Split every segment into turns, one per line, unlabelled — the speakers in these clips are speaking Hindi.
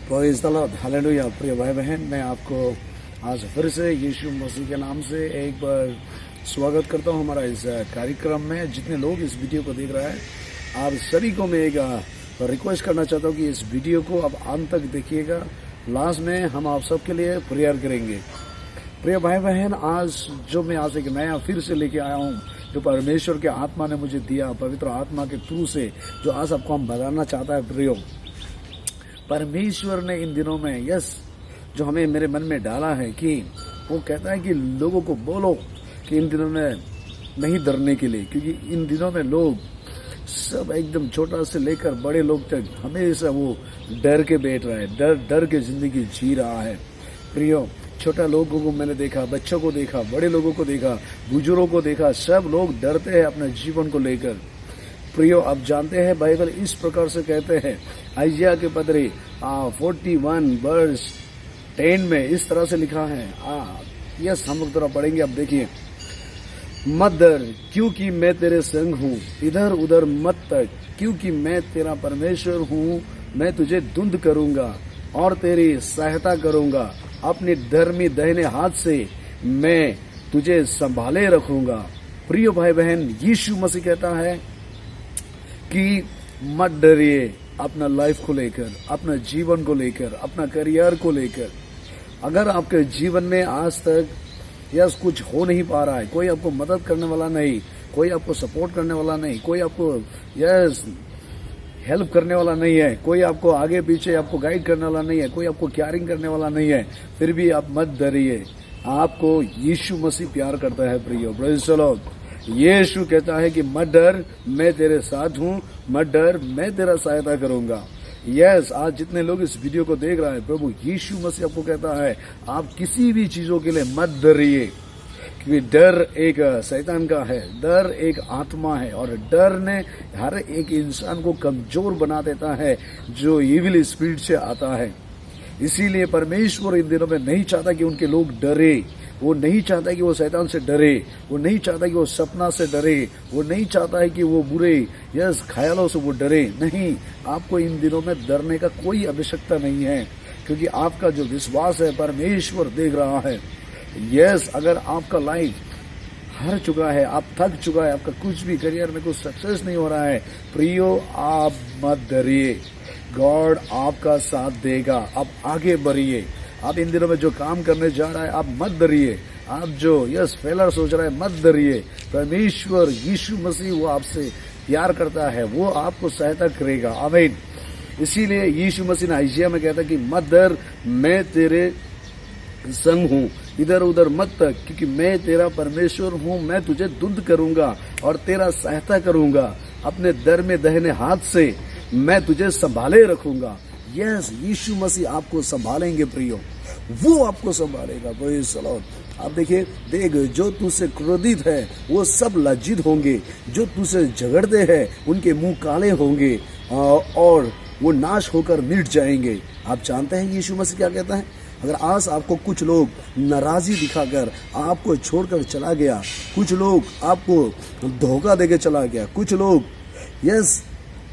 Praise the Lord, hallelujah. प्रिय भाई बहन, मैं आपको आज फिर से यीशु मसीह के नाम से एक बार स्वागत करता हूं हमारा इस कार्यक्रम में। जितने लोग इस वीडियो को देख रहे हैं, आप सभी को मैं एक रिक्वेस्ट करना चाहता हूं कि इस वीडियो को आप अंत तक देखिएगा। लास्ट में हम आप सबके लिए प्रेयर करेंगे। प्रिय भाई बहन, आज एक नया फिर से लेके आया हूँ, जो परमेश्वर के आत्मा ने मुझे दिया, पवित्र आत्मा के थ्रू से, जो आज आपको हम बताना चाहता है। प्रियो, परमेश्वर ने इन दिनों में जो हमें मेरे मन में डाला है कि वो कहता है कि लोगों को बोलो कि इन दिनों में नहीं डरने के लिए, क्योंकि इन दिनों में लोग सब एकदम छोटा से लेकर बड़े लोग तक हमेशा वो डर के बैठ रहा है, डर के जिंदगी जी रहा है। प्रियो, छोटा लोगों को मैंने देखा, बच्चों को देखा, बड़े लोगों को देखा, बुजुर्गों को देखा, सब लोग डरते हैं अपने जीवन को लेकर। प्रियो, आप जानते हैं बाइबल इस प्रकार से कहते हैं, आइजिया के पत्री 41 वर्स 10 में इस तरह से लिखा है। हम लोग थोड़ा पढ़ेंगे। अब देखिए, मत डर क्योंकि मैं तेरे संग हूँ, इधर उधर मत तक क्योंकि मैं तेरा परमेश्वर हूँ। मैं तुझे धुंध करूंगा और तेरी सहायता करूंगा, अपने धर्मी दाहिने हाथ से मैं तुझे संभाले रखूंगा। प्रिय भाई बहन, यीशु मसीह कहता है कि मत डरिए अपना लाइफ को लेकर, अपना जीवन को लेकर, अपना करियर को लेकर। अगर आपके जीवन में आज तक कुछ हो नहीं पा रहा है, कोई आपको मदद करने वाला नहीं, कोई आपको सपोर्ट करने वाला नहीं, कोई आपको हेल्प करने वाला नहीं है, कोई आपको आगे पीछे आपको गाइड करने वाला नहीं है, कोई आपको केयरिंग करने वाला नहीं है, फिर भी आप मत डरिए। आपको यीशु मसीह प्यार करता है। प्रियो, प्रेज़ द लॉर्ड। यीशु कहता है कि मत डर, मैं तेरे साथ हूँ, मत डर, मैं तेरा सहायता करूंगा। आज जितने लोग इस वीडियो को देख रहे हैं, प्रभु यीशु मसीह आपको कहता है, आप किसी भी चीजों के लिए मत डरिए, क्योंकि डर एक शैतान का है, डर एक आत्मा है, और डर ने हर एक इंसान को कमजोर बना देता है, जो इविल स्पिरिट से आता है। इसीलिए परमेश्वर इन दिनों में नहीं चाहता कि उनके लोग डरे। वो नहीं चाहता कि वो शैतान से डरे, वो नहीं चाहता कि वो सपना से डरे, वो नहीं चाहता है कि वो बुरे ख्यालों से वो डरे। नहीं, आपको इन दिनों में डरने का कोई आवश्यकता नहीं है, क्योंकि आपका जो विश्वास है परमेश्वर देख रहा है। अगर आपका लाइफ हार चुका है, आप थक चुका है, आपका कुछ भी करियर में कुछ सक्सेस नहीं हो रहा है, प्रियो आप मत डरिए, गॉड आपका साथ देगा। आप आगे बढ़िए। आप इन दिनों में जो काम करने जा रहा है, आप मत डरिए। आप जो फेलर सोच रहा है, मत डरिए। परमेश्वर यीशु मसीह वो आपसे प्यार करता है, वो आपको सहायता करेगा। आमीन। इसीलिए यीशु मसीह ने आइजिया में कहता कि मत डर, मैं तेरे संग हूँ, इधर उधर मत तक क्योंकि मैं तेरा परमेश्वर हूँ। मैं तुझे धुंध करूंगा और तेरा सहायता करूंगा, अपने दर में दाहिने हाथ से मैं तुझे संभाले रखूंगा। यीशु मसीह आपको संभालेंगे। प्रियो, वो आपको संभालेगा। Praise the Lord. आप देखिए, जो तुझसे क्रोधित है वो सब लज्जित होंगे, जो तुझसे झगड़ते हैं उनके मुंह काले होंगे और वो नाश होकर मिट जाएंगे। आप जानते हैं यीशु मसीह क्या कहता है? अगर आज आपको कुछ लोग नाराजी दिखाकर आपको छोड़कर चला गया, कुछ लोग आपको धोखा देके चला गया, कुछ लोग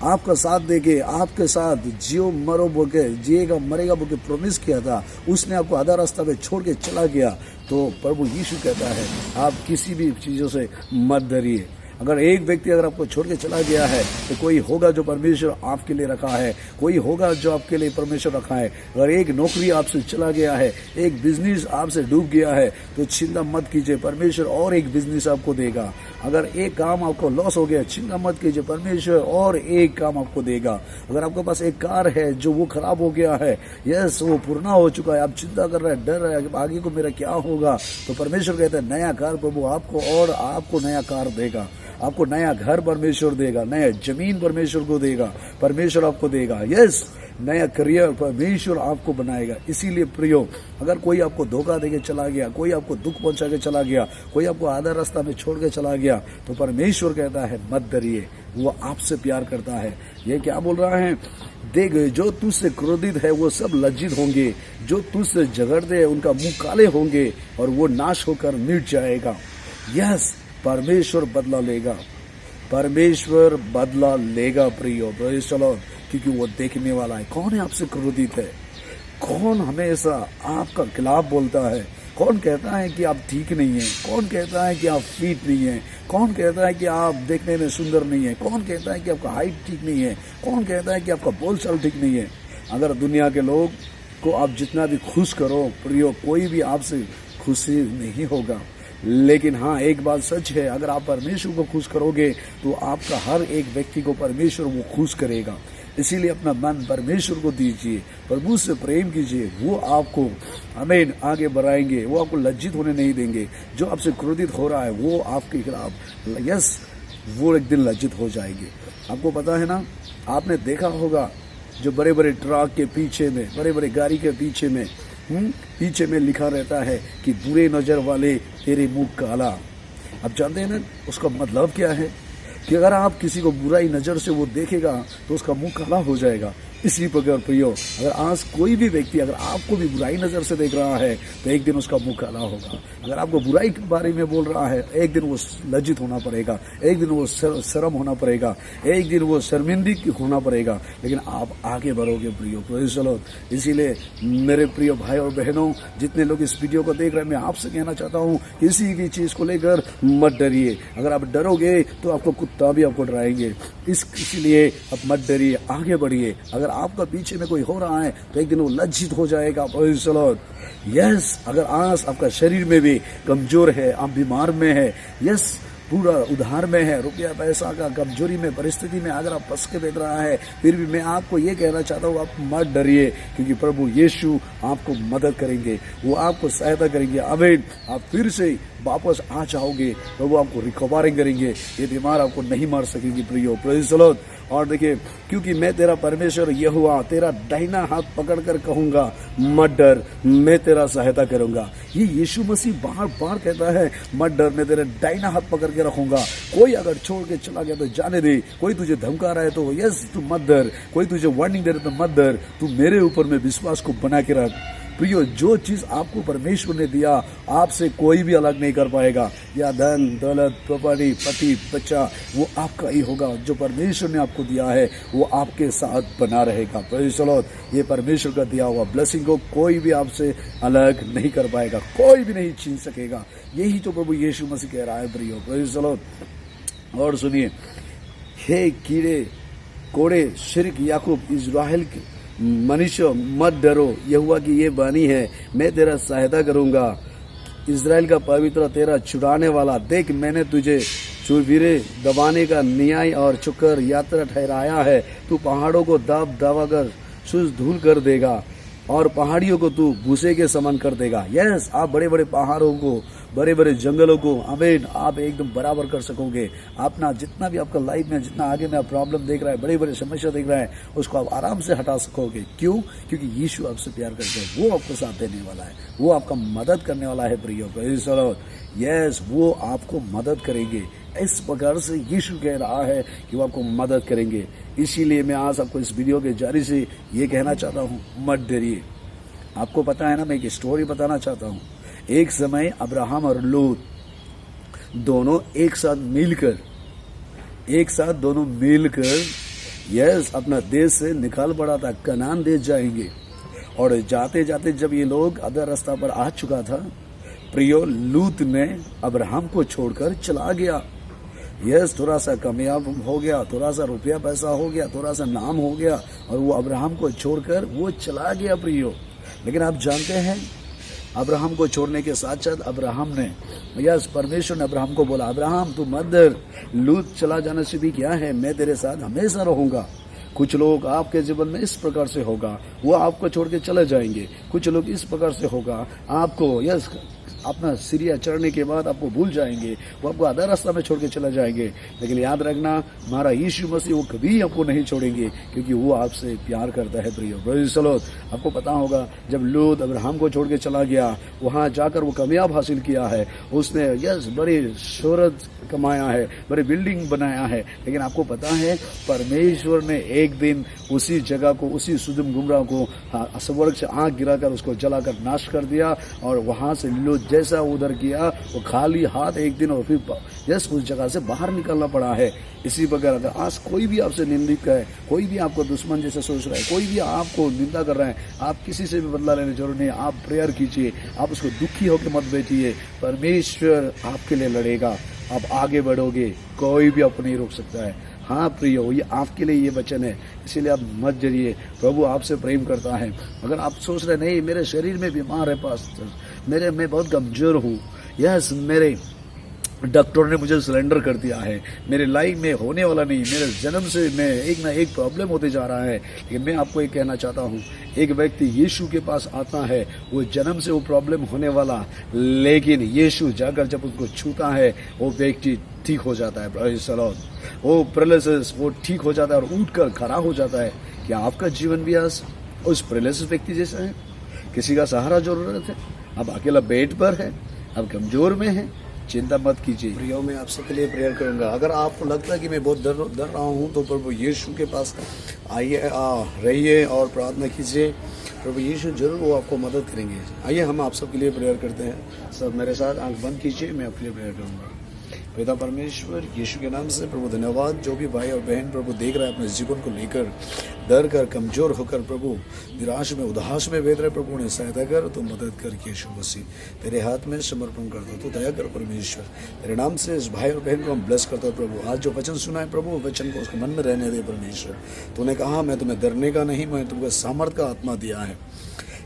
आपका साथ देके आपके साथ जियो मरो बोके, जिएगा मरेगा बोके प्रॉमिस किया था, उसने आपको आधा रास्ता पे छोड़ के चला गया, तो प्रभु यीशु कहता है आप किसी भी चीजों से मत डरिए। अगर एक व्यक्ति अगर आपको छोड़ के चला गया है, तो कोई होगा जो परमेश्वर आपके लिए रखा है, कोई होगा जो आपके लिए परमेश्वर रखा है। अगर एक नौकरी आपसे चला गया है, एक बिजनेस आपसे डूब गया है, तो चिंता मत कीजिए, परमेश्वर और एक बिजनेस आपको देगा। अगर एक काम आपको लॉस हो गया, चिंता मत कीजिए, परमेश्वर और एक काम आपको देगा। अगर आपके पास एक कार है जो वो खराब हो गया है, वो पुराना हो चुका है, आप चिंता कर रहे हैं, डर रहे हैं आगे को मेरा क्या होगा, तो परमेश्वर कहता है नया कार प्रभु आपको, और आपको नया कार देगा, आपको नया घर परमेश्वर देगा, नया जमीन परमेश्वर को देगा, परमेश्वर आपको देगा। नया करियर परमेश्वर आपको बनाएगा। इसीलिए प्रियो, अगर कोई आपको धोखा देके चला गया, कोई आपको दुख पहुंचा के चला गया, कोई आपको आधा रास्ता में छोड़ के चला गया, तो परमेश्वर कहता है मत डरिए, वो आपसे प्यार करता है। ये क्या बोल रहा है? देख, जो तुझसे क्रोधित है वो सब लज्जित होंगे, जो तुझसे झगड़ते हैं उनका मुंह काले होंगे और वो नाश होकर मिट जाएगा। परमेश्वर बदला लेगा, परमेश्वर बदला लेगा। प्रियो, प्रेज़ द लॉर्ड। क्योंकि वो देखने वाला है। कौन है आपसे क्रोधित है? कौन हमेशा आपका खिलाफ बोलता है? कौन कहता है कि आप ठीक नहीं हैं? कौन कहता है कि आप फिट नहीं हैं? कौन कहता है कि आप देखने में सुंदर नहीं है? कौन कहता है कि आपका हाइट ठीक नहीं है? कौन कहता है कि आपका बोलचाल ठीक नहीं है? अगर दुनिया के लोग को आप जितना भी खुश करो प्रियो, कोई भी आपसे खुशी नहीं होगा। लेकिन हाँ, एक बात सच है, अगर आप परमेश्वर को खुश करोगे तो आपका हर एक व्यक्ति को परमेश्वर वो खुश करेगा। इसीलिए अपना मन परमेश्वर को दीजिए, प्रभु से प्रेम कीजिए, वो आपको आमीन आगे बढ़ाएंगे, वो आपको लज्जित होने नहीं देंगे। जो आपसे क्रोधित हो रहा है वो आपके खिलाफ यस वो एक दिन लज्जित हो जाएंगे। आपको पता है ना, आपने देखा होगा जो बड़े बड़े ट्रक के पीछे में, बड़े बड़े गाड़ी के पीछे में लिखा रहता है कि बुरे नजर वाले तेरे मुंह काला। आप जानते हैं ना उसका मतलब क्या है? कि अगर आप किसी को बुराई नजर से वो देखेगा तो उसका मुंह काला हो जाएगा। इसी प्रकार प्रियो, अगर आज कोई भी व्यक्ति अगर आपको भी बुराई नजर से देख रहा है तो एक दिन उसका मुंह काला होगा। अगर आपको बुराई के बारे में बोल रहा है एक दिन वो लज्जित होना पड़ेगा, एक दिन वो शर्म होना पड़ेगा, एक दिन वो शर्मिंदगी होना पड़ेगा। लेकिन आप आगे बढ़ोगे प्रियो, प्रेज़ द लॉर्ड। इसीलिए मेरे प्रिय भाई और बहनों, जितने लोग इस वीडियो को देख रहे हैं, मैं आपसे कहना चाहता हूँ किसी भी चीज को लेकर मत डरिए। अगर आप डरोगे तो आपको कुत्ता भी आपको डराएंगे। इसलिए आप मत डरिए, आगे बढ़िए। अगर आपका पीछे में कोई हो रहा है तो एक दिन वो लज्जित हो जाएगा। Praise the Lord. यस, अगर आज आपका शरीर में भी कमजोर है, आप बीमार में है, यस पूरा उधार में है, रुपया पैसा का कमजोरी में परिस्थिति में अगर आप फंस के बैठ रहा है, फिर भी मैं आपको ये कहना चाहता हूँ आप मत डरिए, क्योंकि प्रभु यीशु आपको मदद करेंगे, वो आपको सहायता करेंगे। आमीन। आप फिर से वापस आ जाओगे, प्रभु आपको रिकवरिंग करेंगे, ये बीमार आपको नहीं मार सकेंगे प्रियो। Praise the Lord. और देखिए, क्योंकि मैं तेरा परमेश्वर यहोवा तेरा दाहिना हाथ पकड़कर कहूंगा मत डर, मैं तेरा सहायता करूंगा। ये यीशु मसीह बार बार कहता है मत डर, मैं तेरा दाहिना हाथ पकड़ के रखूंगा। कोई अगर छोड़ के चला गया तो जाने दे, कोई तुझे धमका रहा है तो यस तू मत डर, कोई तुझे वार्निंग दे रहा है तो मत डर, तू मेरे ऊपर में विश्वास को बना के रख। प्रियो, जो चीज आपको परमेश्वर ने दिया आपसे कोई भी अलग नहीं कर पाएगा। या धन दौलत प्रॉपर्टी पति बच्चा वो आपका ही होगा। जो परमेश्वर ने आपको दिया है वो आपके साथ बना रहेगा। Praise the Lord. ये परमेश्वर का दिया हुआ ब्लेसिंग को कोई भी आपसे अलग नहीं कर पाएगा, कोई भी नहीं छीन सकेगा। यही तो प्रभु यीशु मसीह कह रहा है प्रियो। Praise the Lord. और सुनिए, हे कीड़े कोड़े शिर्क याकूब इज़राइल के मनुष्य मत डरो, यहोवा की ये वाणी है, मैं तेरा सहायता करूंगा, इज़राइल का पवित्र तेरा छुड़ाने वाला। देख मैंने तुझे शूरवीरे दबाने का न्याय और चुकर यात्रा ठहराया है। तू पहाड़ों को दाब दबा कर सुध धूल कर देगा और पहाड़ियों को तू भूसे के समान कर देगा। यस, आप बड़े बड़े पहाड़ों को, बड़े बड़े जंगलों को आमीन आप एकदम बराबर कर सकोगे। अपना जितना भी आपका लाइफ में जितना आगे में आप प्रॉब्लम देख रहा है, बड़े बड़े समस्या देख रहा है, उसको आप आराम से हटा सकोगे। क्यों? क्योंकि यीशु आपसे प्यार करते हैं, वो आपको साथ देने वाला है, वो आपका मदद करने वाला है प्रियो। Praise the Lord. यस, वो आपको मदद करेंगे। इस प्रकार से यीशु कह रहा है कि वो आपको मदद करेंगे। इसीलिए मैं आज आपको इस वीडियो के जारी से ये कहना चाहता हूँ मत डरिए। आपको पता है ना, मैं एक स्टोरी बताना चाहता हूँ। एक समय अब्राहम और लूत दोनों एक साथ दोनों मिलकर यस अपना देश से निकाल पड़ा था, कनान देश जाएंगे। और जाते जाते जब ये लोग आधा रास्ता पर आ चुका था, प्रियो लूत ने अब्राहम को छोड़कर चला गया। यस, थोड़ा सा कामयाब हो गया, थोड़ा सा रुपया पैसा हो गया, थोड़ा सा नाम हो गया, और वो अब्राहम को छोड़कर वो चला गया प्रियो। लेकिन आप जानते हैं, अब्राहम को छोड़ने के साथ साथ अब्राहम ने यस परमेश्वर ने अब्राहम को बोला, अब्राहम तू मत डर, लूत चला जाने से भी क्या है, मैं तेरे साथ हमेशा रहूंगा। कुछ लोग आपके जीवन में इस प्रकार से होगा, वो आपको छोड़ के चले जाएंगे। कुछ लोग इस प्रकार से होगा, आपको यस अपना सीरिया चढ़ने के बाद आपको भूल जाएंगे, वो आपको आधा रास्ता में छोड़ के चले जाएंगे। लेकिन याद रखना, हमारा यीशु मसीह वो कभी आपको नहीं छोड़ेंगे, क्योंकि वो आपसे प्यार करता है प्रियो। Praise the Lord. आपको पता होगा, जब लूत अब्राहम को छोड़ के चला गया, वहां जाकर वो कामयाब हासिल किया है, उसने यस बड़ी शोहरत कमाया है, बड़ी बिल्डिंग बनाया है। लेकिन आपको पता है, परमेश्वर ने एक दिन उसी जगह को, उसी सुदम गुमराह को स्वर्ग से आग गिराकर उसको जलाकर नाश कर दिया, और वहां से जो जैसा उधर किया वो खाली हाथ एक दिन और फिर जस्ट उस जगह से बाहर निकलना पड़ा है। इसी प्रकार अगर आज कोई भी आपसे निंदित है, कोई भी आपको दुश्मन जैसे सोच रहा है, कोई भी आपको निंदा कर रहा है, आप किसी से भी बदला लेने जरूर नहीं। आप प्रेयर कीजिए, आप उसको दुखी होकर मत बैठिए, परमेश्वर आपके लिए लड़ेगा, आप आगे बढ़ोगे, कोई भी आपको नहीं रोक सकता है। हाँ प्रियो, ये आपके लिए ये वचन है, इसीलिए आप मत डरिए, प्रभु आपसे प्रेम करता है। अगर आप सोच रहे नहीं मेरे शरीर में बीमार है पास्टर, मैं बहुत कमजोर हूँ, यस मेरे डॉक्टर ने मुझे सिलेंडर कर दिया है, मेरे लाइफ में होने वाला नहीं, मेरे जन्म से मैं एक ना एक प्रॉब्लम होते जा रहा है। लेकिन मैं आपको एक कहना चाहता हूँ, एक व्यक्ति यीशु के पास आता है, वो जन्म से वो प्रॉब्लम होने वाला, लेकिन यीशु जाकर जब उसको छूता है वो व्यक्ति ठीक हो जाता है। प्रेज़ द लॉर्ड, वो पैरालिसिस वो ठीक हो जाता है और उठकर खड़ा हो जाता है। क्या आपका जीवन भी आज उस पैरालिसिस व्यक्ति जैसा है? किसी का सहारा जरूरत है, अब अकेला बेड पर है, अब कमजोर में है, चिंता मत कीजिए। प्रियो, मैं आप सबके लिए प्रेयर करूंगा। अगर आपको लगता है कि मैं बहुत डर रहा हूं तो प्रभु यीशु के पास आइए, रहिए और प्रार्थना कीजिए, प्रभु यीशु जरूर वो आपको मदद करेंगे। आइए हम आप सबके लिए प्रेयर करते हैं। सब मेरे साथ आंख बंद कीजिए, मैं आपके लिए प्रेयर करूंगा। पिता परमेश्वर, यीशु के नाम से प्रभु धन्यवाद। जो भी भाई और बहन प्रभु देख रहा है अपने जीवन को लेकर डर कर, कमजोर होकर, प्रभु निराश में, उदास में बेहद रहे, प्रभु उन्हें सहायता कर, तो मदद कर। यीशु मसीह तेरे हाथ में समर्पण करता हूँ, तो दया कर परमेश्वर। तेरे नाम से इस भाई और बहन को हम ब्लेस करता हूँ प्रभु। आज जो वचन सुना है प्रभु, वचन को उसके मन में रहने दे परमेश्वर। तूने कहा मैं तुम्हें डरने का नहीं, मैं तुमको सामर्थ का आत्मा दिया है।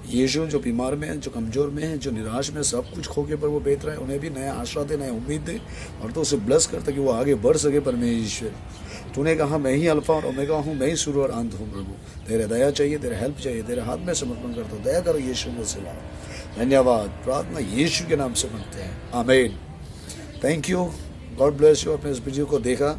यीशु जो बीमार में है, जो कमजोर में है, जो निराश में, सब कुछ खो के पर वो बेहतर है, उन्हें भी नया आशा दे, नया उम्मीद दे, और तो उसे ब्लेस कर ताकि वो आगे बढ़ सके परमेश्वर। तूने कहा मैं ही अल्फा और ओमेगा हूँ, मैं ही शुरू और अंत हूँ प्रभु। तेरे दया चाहिए, तेरे हेल्प चाहिए, तेरे हाथ में समर्पण करता हूँ, दया करो यीशु मसीह। धन्यवाद, प्रार्थना यीशु के नाम से मांगते हैं, आमीन। Thank you, God bless you. आपने इस वीडियो को देखा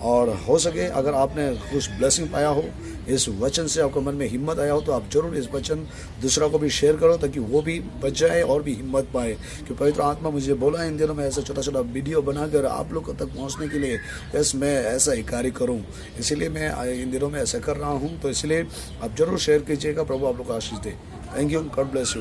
और हो सके अगर आपने कुछ ब्लेसिंग पाया हो, इस वचन से आपको मन में हिम्मत आया हो, तो आप जरूर इस वचन दूसरा को भी शेयर करो ताकि वो भी बच जाए और भी हिम्मत पाए। क्योंकि पवित्र आत्मा मुझे बोला इन दिनों में ऐसा छोटा छोटा वीडियो बनाकर आप लोगों तक पहुंचने के लिए, यस मैं ऐसा ही कार्य करूं, इसीलिए मैं इन दिनों में ऐसा कर रहा हूं। तो इसलिए आप जरूर शेयर कीजिएगा, प्रभु आप लोग को आशीष दे। Thank you, God bless you.